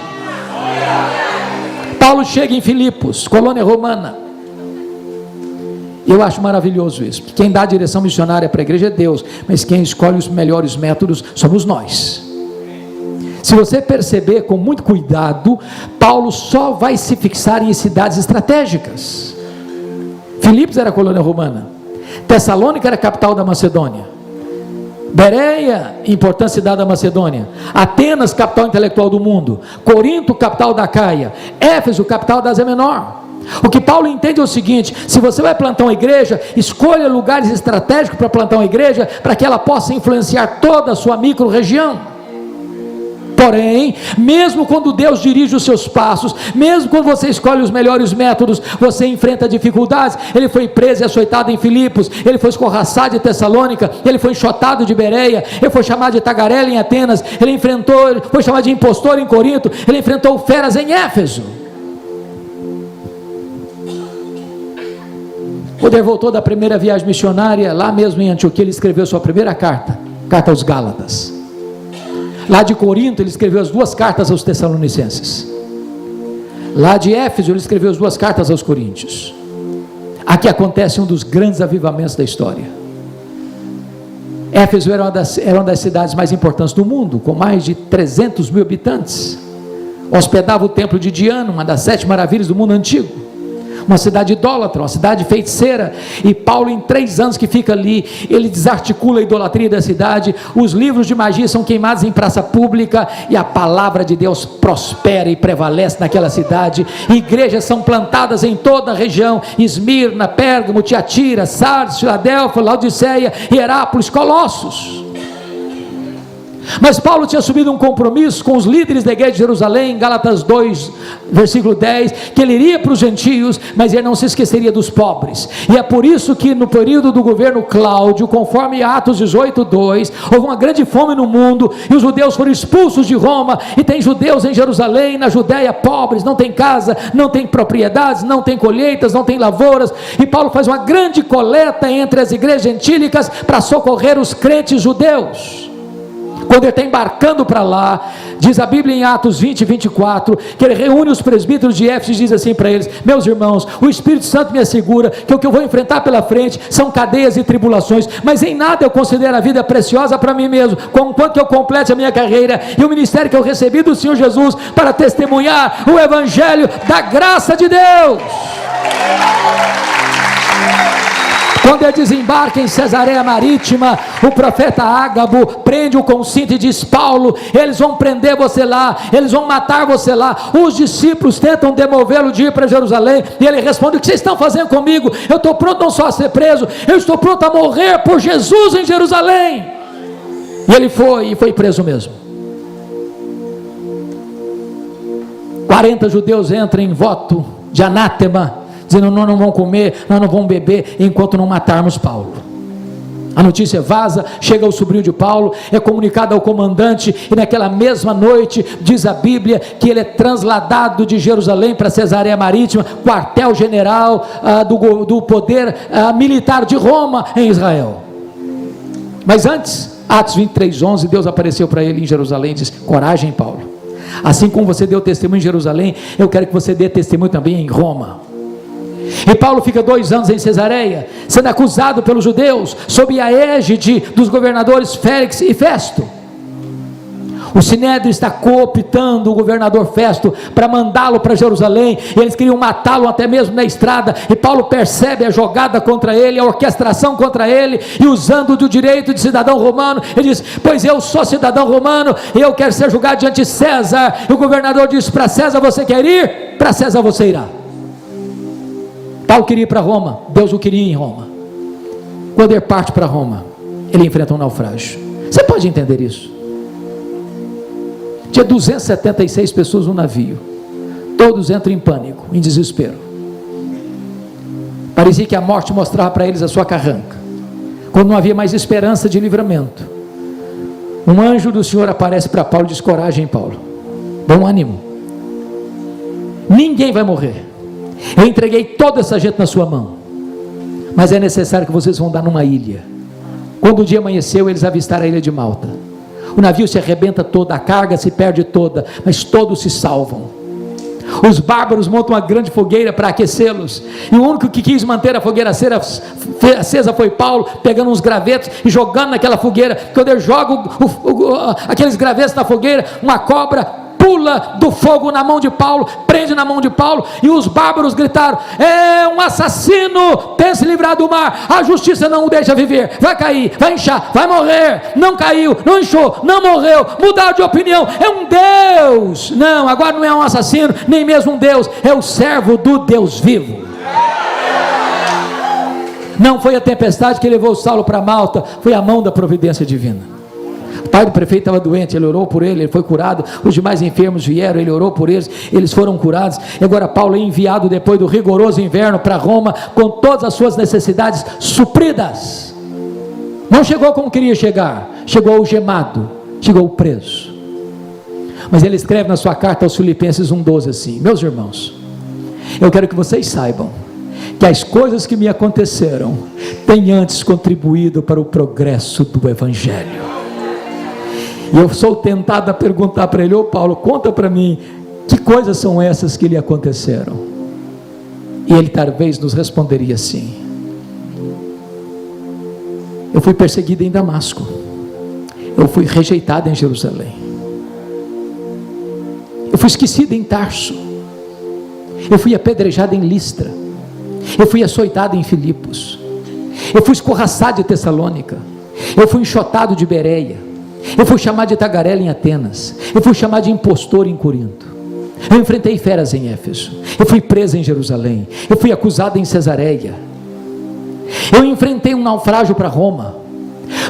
Paulo chega em Filipos, colônia romana. Eu acho maravilhoso isso, porque quem dá a direção missionária para a igreja é Deus, mas quem escolhe os melhores métodos somos nós. Se você perceber com muito cuidado, Paulo só vai se fixar em cidades estratégicas. Filipos era a colônia romana, Tessalônica era a capital da Macedônia, Bereia, importante cidade da Macedônia, Atenas, capital intelectual do mundo, Corinto, capital da Caia, Éfeso, capital da Ásia Menor. O que Paulo entende é o seguinte: se você vai plantar uma igreja, escolha lugares estratégicos para plantar uma igreja, para que ela possa influenciar toda a sua micro-região. Porém, mesmo quando Deus dirige os seus passos, mesmo quando você escolhe os melhores métodos, você enfrenta dificuldades. Ele foi preso e açoitado em Filipos, ele foi escorraçado de Tessalônica, ele foi enxotado de Bereia, ele foi chamado de tagarela em Atenas, ele foi chamado de impostor em Corinto, ele enfrentou feras em Éfeso. Quando ele voltou da primeira viagem missionária, lá mesmo em Antioquia, ele escreveu sua primeira carta aos Gálatas. Lá de Corinto, ele escreveu as 2 cartas aos Tessalonicenses. Lá de Éfeso, ele escreveu as 2 cartas aos Coríntios. Aqui acontece um dos grandes avivamentos da história. Éfeso era uma das cidades mais importantes do mundo, com mais de 300 mil habitantes. Hospedava o templo de Diana, uma das 7 maravilhas do mundo antigo. Uma cidade idólatra, uma cidade feiticeira. E Paulo, em 3 anos que fica ali, ele desarticula a idolatria da cidade. Os livros de magia são queimados em praça pública, e a palavra de Deus prospera e prevalece naquela cidade. Igrejas são plantadas em toda a região: Esmirna, Pérgamo, Tiatira, Sardes, Filadélfia, Laodiceia, Hierápolis, Colossos. Mas Paulo tinha assumido um compromisso com os líderes da igreja de Jerusalém, em Gálatas 2, versículo 10, que ele iria para os gentios, mas ele não se esqueceria dos pobres. E é por isso que no período do governo Cláudio, conforme Atos 18, 2, houve uma grande fome no mundo, e os judeus foram expulsos de Roma, e tem judeus em Jerusalém, na Judéia, pobres, não tem casa, não tem propriedades, não tem colheitas, não tem lavouras, e Paulo faz uma grande coleta entre as igrejas gentílicas, para socorrer os crentes judeus. Quando ele está embarcando para lá, diz a Bíblia em Atos 20, 24, que ele reúne os presbíteros de Éfeso e diz assim para eles: meus irmãos, o Espírito Santo me assegura que o que eu vou enfrentar pela frente são cadeias e tribulações, mas em nada eu considero a vida preciosa para mim mesmo, conquanto que eu complete a minha carreira e o ministério que eu recebi do Senhor Jesus, para testemunhar o Evangelho da graça de Deus. Quando ele desembarca em Cesareia Marítima, o profeta Ágabo prende-o com cinto e diz: Paulo, eles vão prender você lá, eles vão matar você lá. Os discípulos tentam demovê-lo de ir para Jerusalém, e ele responde: o que vocês estão fazendo comigo? Eu estou pronto não só a ser preso, eu estou pronto a morrer por Jesus em Jerusalém. E ele foi preso mesmo. 40 judeus entram em voto de anátema, dizendo: nós não vamos comer, nós não vamos beber, enquanto não matarmos Paulo. A notícia vaza, chega ao sobrinho de Paulo, é comunicado ao comandante, e naquela mesma noite, diz a Bíblia, que ele é transladado de Jerusalém para Cesareia Marítima, quartel-general do poder militar de Roma em Israel. Mas antes, Atos 23, 11, Deus apareceu para ele em Jerusalém e disse: coragem, Paulo, assim como você deu testemunho em Jerusalém, eu quero que você dê testemunho também em Roma. E Paulo fica 2 anos em Cesareia, sendo acusado pelos judeus, sob a égide dos governadores Félix e Festo. O Sinédrio está cooptando o governador Festo para mandá-lo para Jerusalém, e eles queriam matá-lo até mesmo na estrada, e Paulo percebe a jogada contra ele, a orquestração contra ele, e usando do direito de cidadão romano, ele diz: pois eu sou cidadão romano, e eu quero ser julgado diante de César. E o governador diz: para César você quer ir? Para César você irá. Paulo queria ir para Roma, Deus o queria em Roma. Quando ele parte para Roma, ele enfrenta um naufrágio. Você pode entender isso? Tinha 276 pessoas no navio, todos entram em pânico, em desespero. Parecia que a morte mostrava para eles a sua carranca. Quando não havia mais esperança de livramento, um anjo do Senhor aparece para Paulo e diz: coragem, Paulo, bom ânimo, ninguém vai morrer. Eu entreguei toda essa gente na sua mão, mas é necessário que vocês vão dar numa ilha. Quando o dia amanheceu, eles avistaram a ilha de Malta. O navio se arrebenta todo, a carga se perde toda, mas todos se salvam. Os bárbaros montam uma grande fogueira para aquecê-los, e o único que quis manter a fogueira acesa foi Paulo, pegando uns gravetos e jogando naquela fogueira. Quando ele joga aqueles gravetos na fogueira, uma cobra pula do fogo na mão de Paulo, prende na mão de Paulo, e os bárbaros gritaram: é um assassino, tem se livrado do mar, a justiça não o deixa viver, vai cair, vai inchar, vai morrer. Não caiu, não inchou, não morreu, mudaram de opinião, é um Deus. Não, agora não é um assassino, nem mesmo um Deus, é o servo do Deus vivo. Não foi a tempestade que levou Saulo para Malta, foi a mão da providência divina. O pai do prefeito estava doente, ele orou por ele foi curado. Os demais enfermos vieram, ele orou por eles foram curados. E agora Paulo é enviado depois do rigoroso inverno para Roma, com todas as suas necessidades supridas. Não chegou como queria chegar, chegou algemado, chegou preso. Mas ele escreve na sua carta aos Filipenses 1,12 assim: meus irmãos, eu quero que vocês saibam que as coisas que me aconteceram têm antes contribuído para o progresso do Evangelho. E eu sou tentado a perguntar para ele: ô Paulo, conta para mim, que coisas são essas que lhe aconteceram? E ele talvez nos responderia assim: eu fui perseguido em Damasco, eu fui rejeitado em Jerusalém, eu fui esquecido em Tarso, eu fui apedrejado em Listra, eu fui açoitado em Filipos, eu fui escorraçado de Tessalônica, eu fui enxotado de Bereia, eu fui chamado de tagarela em Atenas, eu fui chamado de impostor em Corinto, eu enfrentei feras em Éfeso, eu fui preso em Jerusalém, eu fui acusado em Cesareia, eu enfrentei um naufrágio para Roma,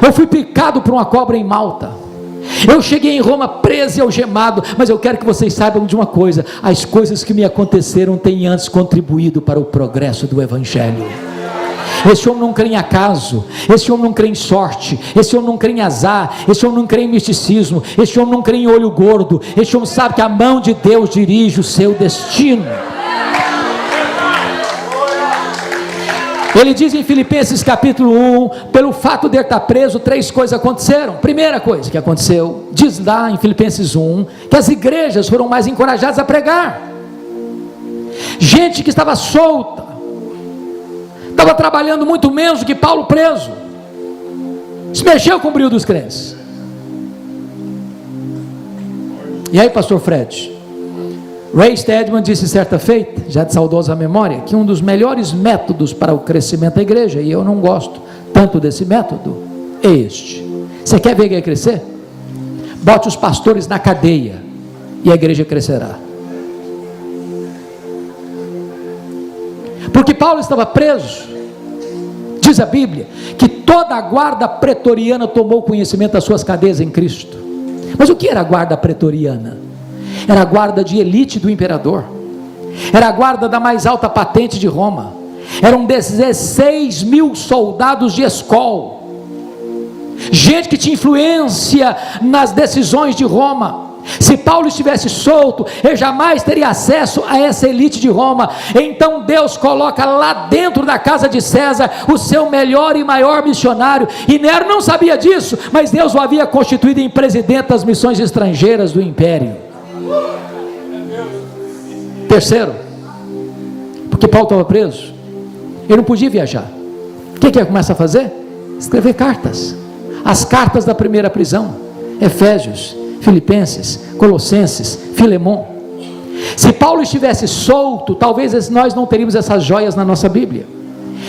eu fui picado por uma cobra em Malta, Eu cheguei em Roma preso e algemado, mas eu quero que vocês saibam de uma coisa: as coisas que me aconteceram têm antes contribuído para o progresso do Evangelho. Esse homem não crê em acaso, esse homem não crê em sorte, esse homem não crê em azar, esse homem não crê em misticismo, esse homem não crê em olho gordo, esse homem sabe que a mão de Deus dirige o seu destino. Ele diz em Filipenses capítulo 1, pelo fato de ele estar preso, 3 coisas aconteceram. Primeira coisa que aconteceu, diz lá em Filipenses 1, que as igrejas foram mais encorajadas a pregar. Gente que estava solta, estava trabalhando muito menos do que Paulo preso, se mexeu com o brilho dos crentes. E aí, pastor Fred, Ray Stedman disse certa feita, já de saudosa memória, que um dos melhores métodos para o crescimento da igreja, e eu não gosto tanto desse método, é este: você quer ver a igreja crescer? Bote os pastores na cadeia e a igreja crescerá. Porque Paulo estava preso, diz a Bíblia, que toda a guarda pretoriana tomou conhecimento das suas cadeias em Cristo. Mas o que era a guarda pretoriana? Era a guarda de elite do imperador, era a guarda da mais alta patente de Roma, eram 16 mil soldados de escol, gente que tinha influência nas decisões de Roma. Se Paulo estivesse solto, ele jamais teria acesso a essa elite de Roma. Então Deus coloca lá dentro da casa de César o seu melhor e maior missionário, e Nero não sabia disso, mas Deus o havia constituído em presidente das missões estrangeiras do império. Terceiro, porque Paulo estava preso, ele não podia viajar. O que ele começa a fazer? Escrever cartas, as cartas da primeira prisão: Efésios, Filipenses, Colossenses, Filemon. Se Paulo estivesse solto, talvez nós não teríamos essas joias na nossa Bíblia.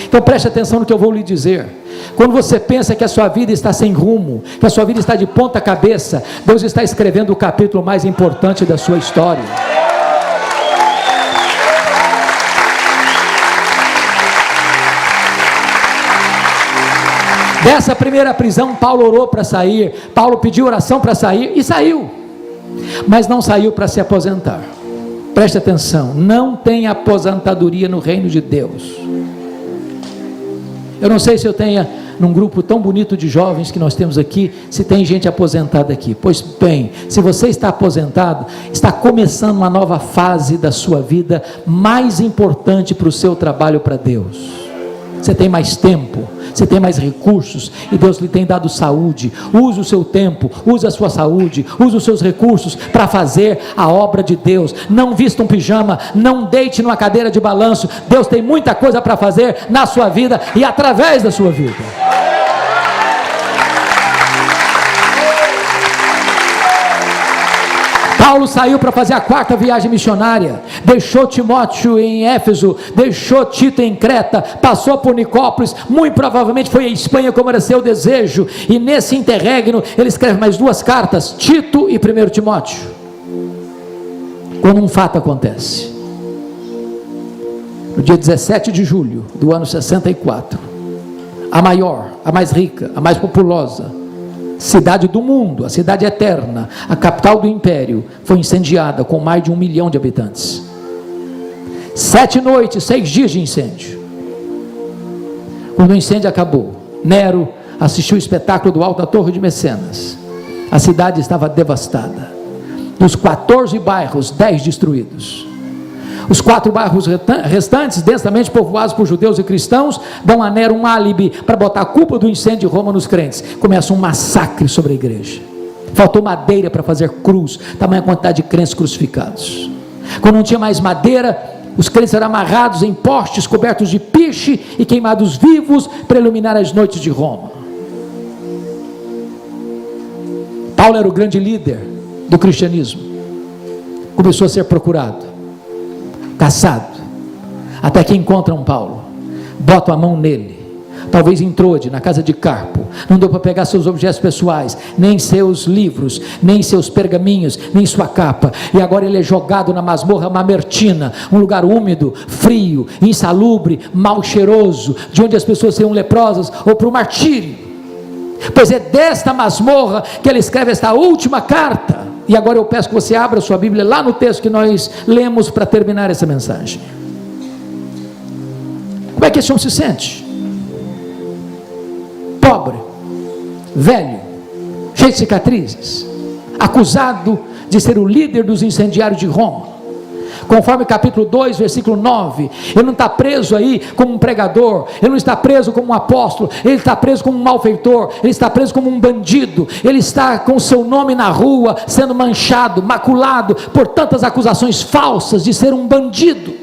Então preste atenção no que eu vou lhe dizer. Quando você pensa que a sua vida está sem rumo, que a sua vida está de ponta cabeça, Deus está escrevendo o capítulo mais importante da sua história. Dessa primeira prisão, Paulo orou para sair, Paulo pediu oração para sair e saiu, mas não saiu para se aposentar. Preste atenção, não tem aposentadoria no reino de Deus. Eu não sei se eu tenha, num grupo tão bonito de jovens que nós temos aqui, se tem gente aposentada aqui. Pois bem, se você está aposentado, está começando uma nova fase da sua vida, mais importante para o seu trabalho para Deus. Você tem mais tempo, você tem mais recursos, e Deus lhe tem dado saúde. Use o seu tempo, use a sua saúde, use os seus recursos para fazer a obra de Deus. Não vista um pijama, não deite numa cadeira de balanço. Deus tem muita coisa para fazer na sua vida e através da sua vida. Paulo saiu para fazer a 4ª viagem missionária, deixou Timóteo em Éfeso, deixou Tito em Creta, passou por Nicópolis, muito provavelmente foi à Espanha, como era seu desejo, e nesse interregno ele escreve mais 2 cartas, Tito e 1 Timóteo. Quando um fato acontece, no dia 17 de julho do ano 64, a maior, a mais rica, a mais populosa cidade do mundo, a cidade eterna, a capital do império, foi incendiada com mais de 1 milhão de habitantes. 7 noites, 6 dias de incêndio. Quando o incêndio acabou, Nero assistiu o espetáculo do alto da Torre de Mecenas. A cidade estava devastada. Dos 14 bairros, 10 destruídos. Os 4 bairros restantes, densamente povoados por judeus e cristãos, dão a Nero um álibi para botar a culpa do incêndio de Roma nos crentes. Começa um massacre sobre a igreja. Faltou madeira para fazer cruz, tamanha quantidade de crentes crucificados. Quando não tinha mais madeira, os crentes eram amarrados em postes cobertos de piche e queimados vivos para iluminar as noites de Roma. Paulo era o grande líder do cristianismo. Começou a ser procurado, caçado, até que encontram Paulo, botam a mão nele, talvez em Trode, na casa de Carpo. Não deu para pegar seus objetos pessoais, nem seus livros, nem seus pergaminhos, nem sua capa, e agora ele é jogado na masmorra Mamertina, um lugar úmido, frio, insalubre, mal cheiroso, de onde as pessoas seriam leprosas, ou para o martírio. Pois é desta masmorra que ele escreve esta última carta. E agora eu peço que você abra sua Bíblia lá no texto que nós lemos para terminar essa mensagem. Como é que esse homem se sente? Pobre, velho, cheio de cicatrizes, acusado de ser o líder dos incendiários de Roma. Conforme capítulo 2, versículo 9, ele não está preso aí como um pregador, ele não está preso como um apóstolo, ele está preso como um malfeitor, ele está preso como um bandido, ele está com o seu nome na rua, sendo manchado, maculado, por tantas acusações falsas de ser um bandido.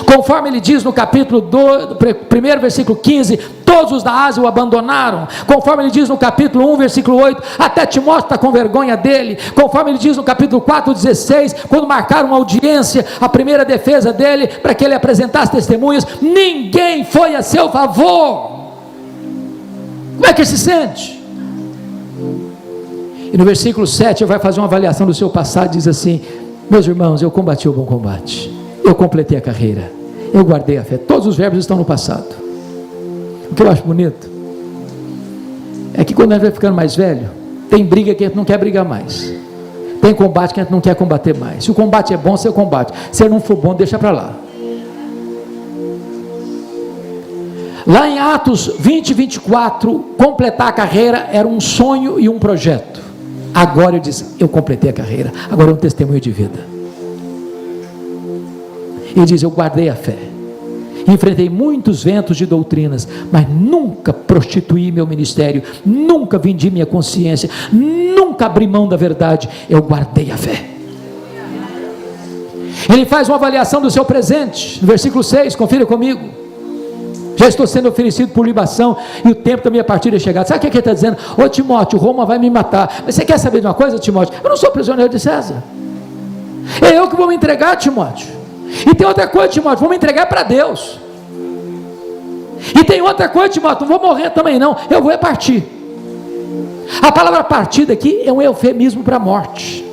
Conforme ele diz no capítulo 1, versículo 15, todos os da Ásia o abandonaram. Conforme ele diz no capítulo 1, versículo 8, até Timóteo está com vergonha dele. Conforme ele diz no capítulo 4, 16, quando marcaram uma audiência, a primeira defesa dele, para que ele apresentasse testemunhas, ninguém foi a seu favor. Como é que ele se sente? E no versículo 7 ele vai fazer uma avaliação do seu passado e diz assim: meus irmãos, eu combati o bom combate, eu completei a carreira, eu guardei a fé. Todos os verbos estão no passado. O que eu acho bonito é que quando a gente vai ficando mais velho, tem briga que a gente não quer brigar mais, tem combate que a gente não quer combater mais. Se o combate é bom, você combate, se ele não for bom, deixa para lá. Lá em Atos 20, 24, completar a carreira era um sonho e um projeto. Agora eu disse, eu completei a carreira, agora é um testemunho de vida. Ele diz, eu guardei a fé, enfrentei muitos ventos de doutrinas, mas nunca prostituí meu ministério, nunca vendi minha consciência, nunca abri mão da verdade, eu guardei a fé. Ele faz uma avaliação do seu presente, no versículo 6, confira comigo. Já estou sendo oferecido por libação, e o tempo da minha partida é chegado. Sabe o que ele está dizendo? Ô Timóteo, Roma vai me matar. Mas você quer saber de uma coisa, Timóteo? Eu não sou prisioneiro de César, é eu que vou me entregar, Timóteo. E tem outra coisa, Timóteo, vou me entregar para Deus. E tem outra coisa, Timóteo, não vou morrer também não, eu vou partir. A palavra partida aqui é um eufemismo para a morte.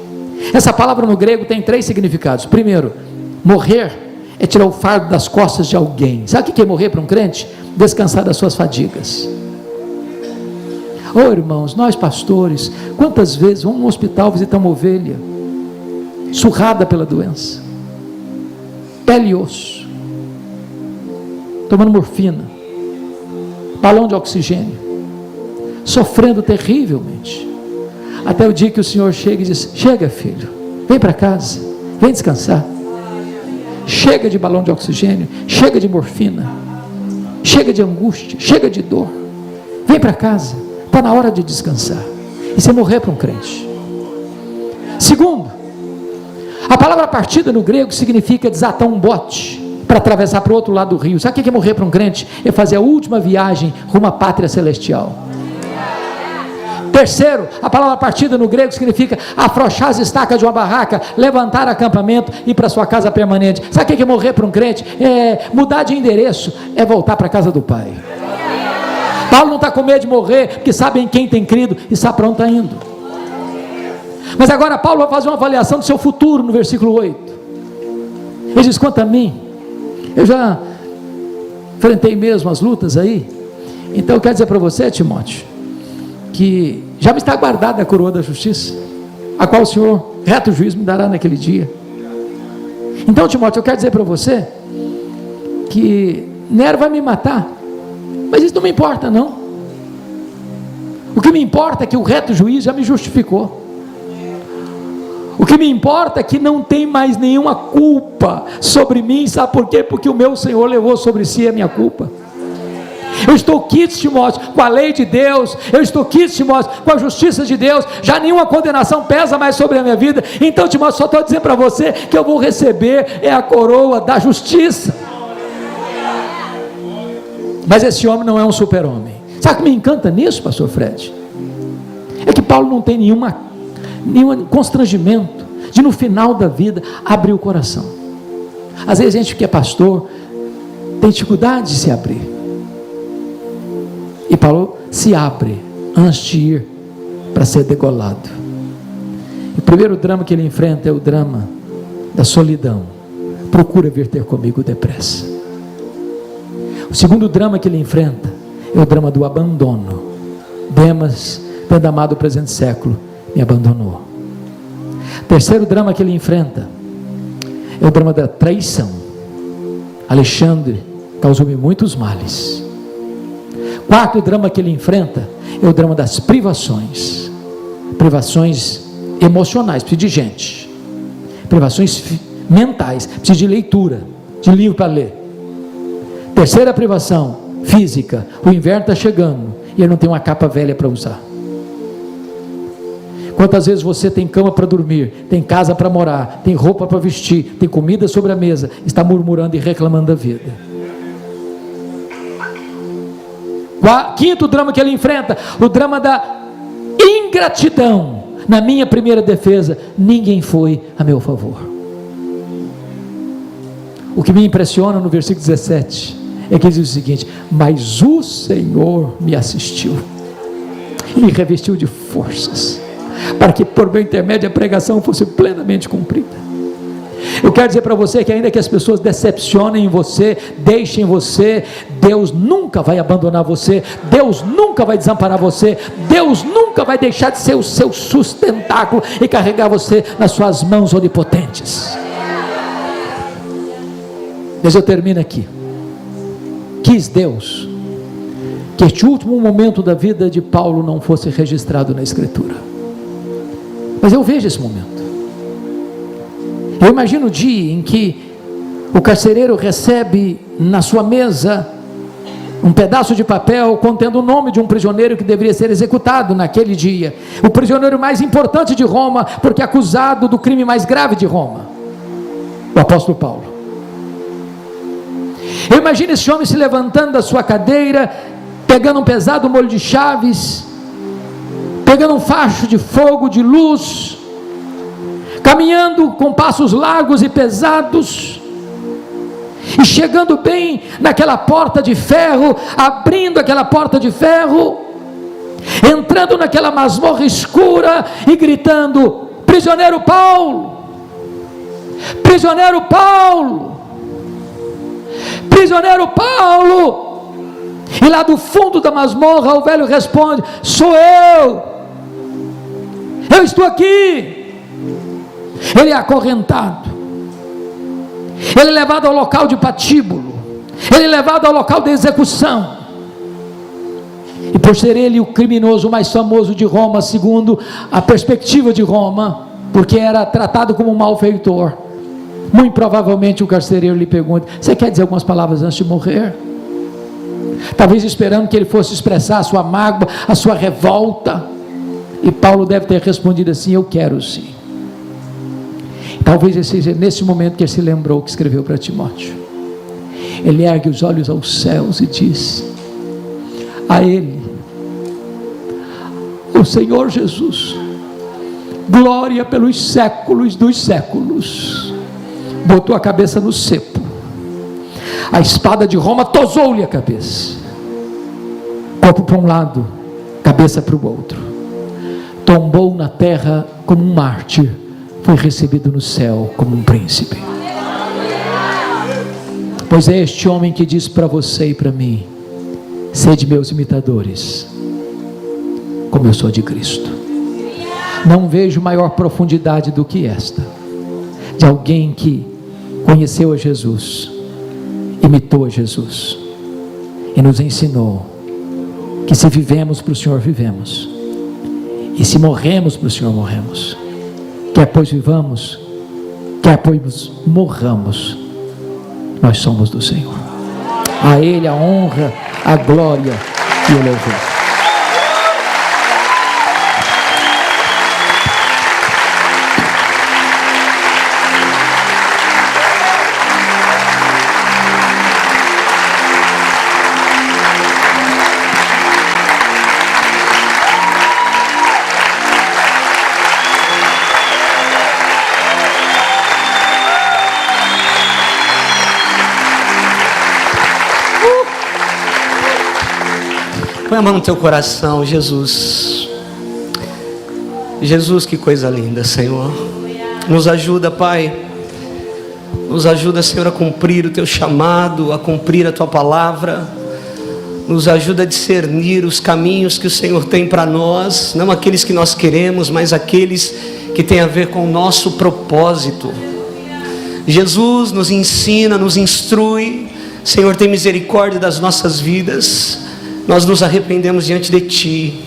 Essa palavra no grego tem 3 significados. Primeiro, morrer é tirar o fardo das costas de alguém. Sabe o que é morrer para um crente? Descansar das suas fadigas. Oh irmãos, nós pastores, quantas vezes vamos no hospital visitar uma ovelha surrada pela doença, pele e osso, tomando morfina, balão de oxigênio, sofrendo terrivelmente, até o dia que o Senhor chega e diz, chega filho, vem para casa, vem descansar, chega de balão de oxigênio, chega de morfina, chega de angústia, chega de dor, vem para casa, está na hora de descansar. Isso é morrer para um crente. Segundo, a palavra partida no grego significa desatar um bote para atravessar para o outro lado do rio. Sabe o que é morrer para um crente? É fazer a última viagem rumo à pátria celestial. Terceiro, a palavra partida no grego significa afrouxar as estacas de uma barraca, levantar acampamento e ir para sua casa permanente. Sabe o que é morrer para um crente? É mudar de endereço, é voltar para a casa do Pai. Paulo não está com medo de morrer, porque sabe em quem tem crido e sabe para onde está indo. Mas agora Paulo vai fazer uma avaliação do seu futuro no versículo 8. Ele diz, quanto a mim, eu já enfrentei mesmo as lutas aí, então eu quero dizer para você, Timóteo, que já me está guardada a coroa da justiça, a qual o Senhor, reto juízo, me dará naquele dia. Então, Timóteo, eu quero dizer para você que Nero vai me matar, mas isso não me importa não. O que me importa é que o reto juiz já me justificou. O que me importa é que não tem mais nenhuma culpa sobre mim. Sabe por quê? Porque o meu Senhor levou sobre si a minha culpa. Eu estou quites, Timóteo, com a lei de Deus. Eu estou quites, Timóteo, com a justiça de Deus. Já nenhuma condenação pesa mais sobre a minha vida. Então, Timóteo, só estou dizendo para você que eu vou receber é a coroa da justiça. Mas esse homem não é um super-homem. Sabe o que me encanta nisso, pastor Fred? É que Paulo não tem nenhum constrangimento de no final da vida abrir o coração. Às vezes a gente que é pastor tem dificuldade de se abrir, e Paulo se abre antes de ir para ser degolado. O primeiro drama que ele enfrenta é o drama da solidão. Procura vir ter comigo depressa. O segundo drama que ele enfrenta é o drama do abandono. Demas, tendo amado o presente século, me abandonou. Terceiro drama que ele enfrenta é o drama da traição. Alexandre causou-me muitos males. Quarto drama que ele enfrenta é o drama das privações. Privações emocionais, precisa de gente. Privações mentais, precisa de leitura, de livro para ler. Terceira privação, física. O inverno está chegando e ele não tem uma capa velha para usar. Quantas vezes você tem cama para dormir, tem casa para morar, tem roupa para vestir, tem comida sobre a mesa, está murmurando e reclamando da vida. Quinto drama que ele enfrenta, o drama da ingratidão. Na minha primeira defesa, ninguém foi a meu favor. O que me impressiona no versículo 17 é que ele diz o seguinte: mas o Senhor me assistiu e me revestiu de forças, para que por meu intermédio a pregação fosse plenamente cumprida. Eu quero dizer para você que ainda que as pessoas decepcionem você, deixem você, Deus nunca vai abandonar você, Deus nunca vai desamparar você, Deus nunca vai deixar de ser o seu sustentáculo e carregar você nas suas mãos onipotentes. Mas eu termino aqui. Quis Deus que este último momento da vida de Paulo não fosse registrado na Escritura, mas eu vejo esse momento. Eu imagino o dia em que o carcereiro recebe na sua mesa um pedaço de papel contendo o nome de um prisioneiro que deveria ser executado naquele dia, o prisioneiro mais importante de Roma, porque acusado do crime mais grave de Roma, o apóstolo Paulo. Eu imagino esse homem se levantando da sua cadeira, pegando um pesado molho de chaves, pegando um facho de fogo, de luz, caminhando com passos largos e pesados, e chegando bem naquela porta de ferro, abrindo aquela porta de ferro, entrando naquela masmorra escura e gritando: prisioneiro Paulo, prisioneiro Paulo, prisioneiro Paulo. E lá do fundo da masmorra o velho responde: sou eu estou aqui. Ele é acorrentado, ele é levado ao local de patíbulo, ele é levado ao local de execução, e por ser ele o criminoso mais famoso de Roma, segundo a perspectiva de Roma, porque era tratado como um malfeitor, muito provavelmente o carcereiro lhe pergunta: você quer dizer algumas palavras antes de morrer? Talvez esperando que ele fosse expressar a sua mágoa, a sua revolta, e Paulo deve ter respondido assim: eu quero sim. Talvez seja nesse momento que ele se lembrou que escreveu para Timóteo. Ele ergue os olhos aos céus e diz: a Ele, o Senhor Jesus, glória pelos séculos dos séculos. Botou a cabeça no cepo, a espada de Roma tosou-lhe a cabeça, corpo para um lado, cabeça para o outro, tombou na terra como um mártir, foi recebido no céu como um príncipe. Pois é este homem que diz para você e para mim: sede meus imitadores, como eu sou de Cristo. Não vejo maior profundidade do que esta, de alguém que conheceu a Jesus, imitou a Jesus e nos ensinou que se vivemos para o Senhor, vivemos, e se morremos para o Senhor, morremos. Quer pois vivamos, quer pois morramos, nós somos do Senhor. A Ele a honra, a glória e o louvor. Põe a mão no teu coração. Jesus, Jesus, que coisa linda, Senhor. Nos ajuda, Pai. Nos ajuda, Senhor, a cumprir o teu chamado, a cumprir a tua palavra. nos ajuda a discernir os caminhos que o Senhor tem para nós, não aqueles que nós queremos, mas aqueles que têm a ver com o nosso propósito. Jesus nos ensina, nos instrui. Senhor, tem misericórdia das nossas vidas. Nós nos arrependemos diante de Ti.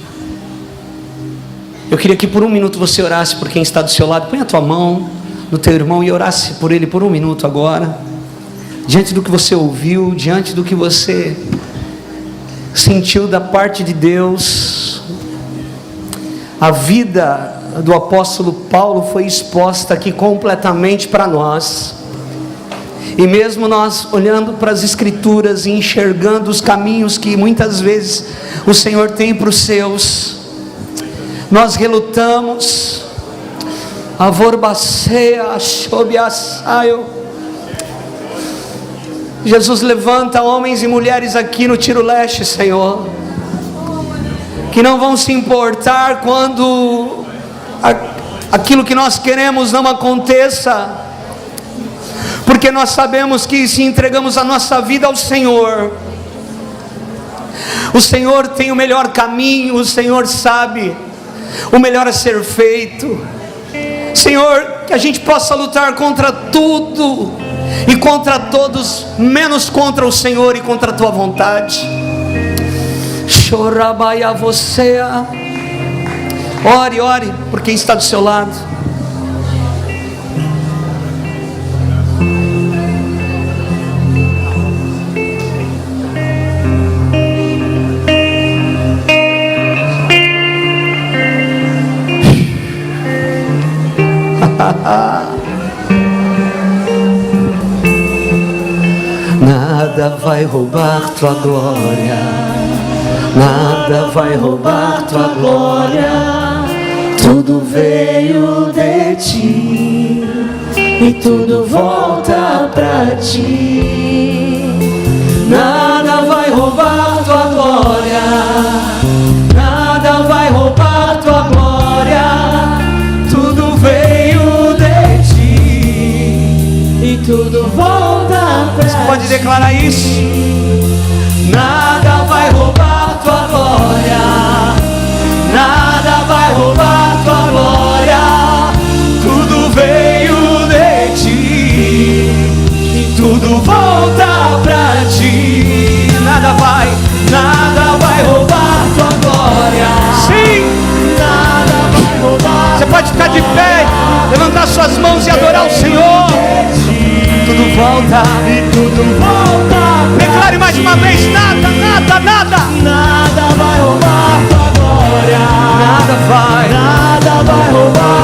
Eu queria que por um minuto você orasse por quem está do seu lado. Põe a tua mão no teu irmão e orasse por ele por um minuto agora. Diante do que você ouviu, diante do que você sentiu da parte de Deus. A vida do apóstolo Paulo foi exposta aqui completamente para nós. E mesmo nós olhando para as Escrituras e enxergando os caminhos que muitas vezes o Senhor tem para os seus, nós relutamos. Avorbaceia, chobiaçaio. Jesus, levanta homens e mulheres aqui no Tiro Leste, Senhor, que não vão se importar quando aquilo que nós queremos não aconteça, porque nós sabemos que se entregamos a nossa vida ao Senhor, o Senhor tem o melhor caminho, o Senhor sabe o melhor a ser feito. Senhor, que a gente possa lutar contra tudo e contra todos, menos contra o Senhor e contra a Tua vontade. Chorabaia você. Ore, ore por quem está do seu lado. Nada vai roubar tua glória, nada vai roubar tua glória. Tudo veio de ti e tudo volta pra ti. Nada vai roubar tua glória, nada vai roubar tua glória. Tudo veio de ti e tudo volta pra ti. Você pode declarar isso? Nada vai roubar tua glória, nada vai roubar tua glória. Tudo veio de ti e tudo volta pra ti. Nada vai roubar tua glória. Sim, nada vai roubar. Você pode ficar de pé, levantar suas mãos e adorar o Senhor. Tudo volta e tudo volta. Declare mais uma vez: nada, nada, nada. Nada vai roubar tua glória. Nada vai roubar.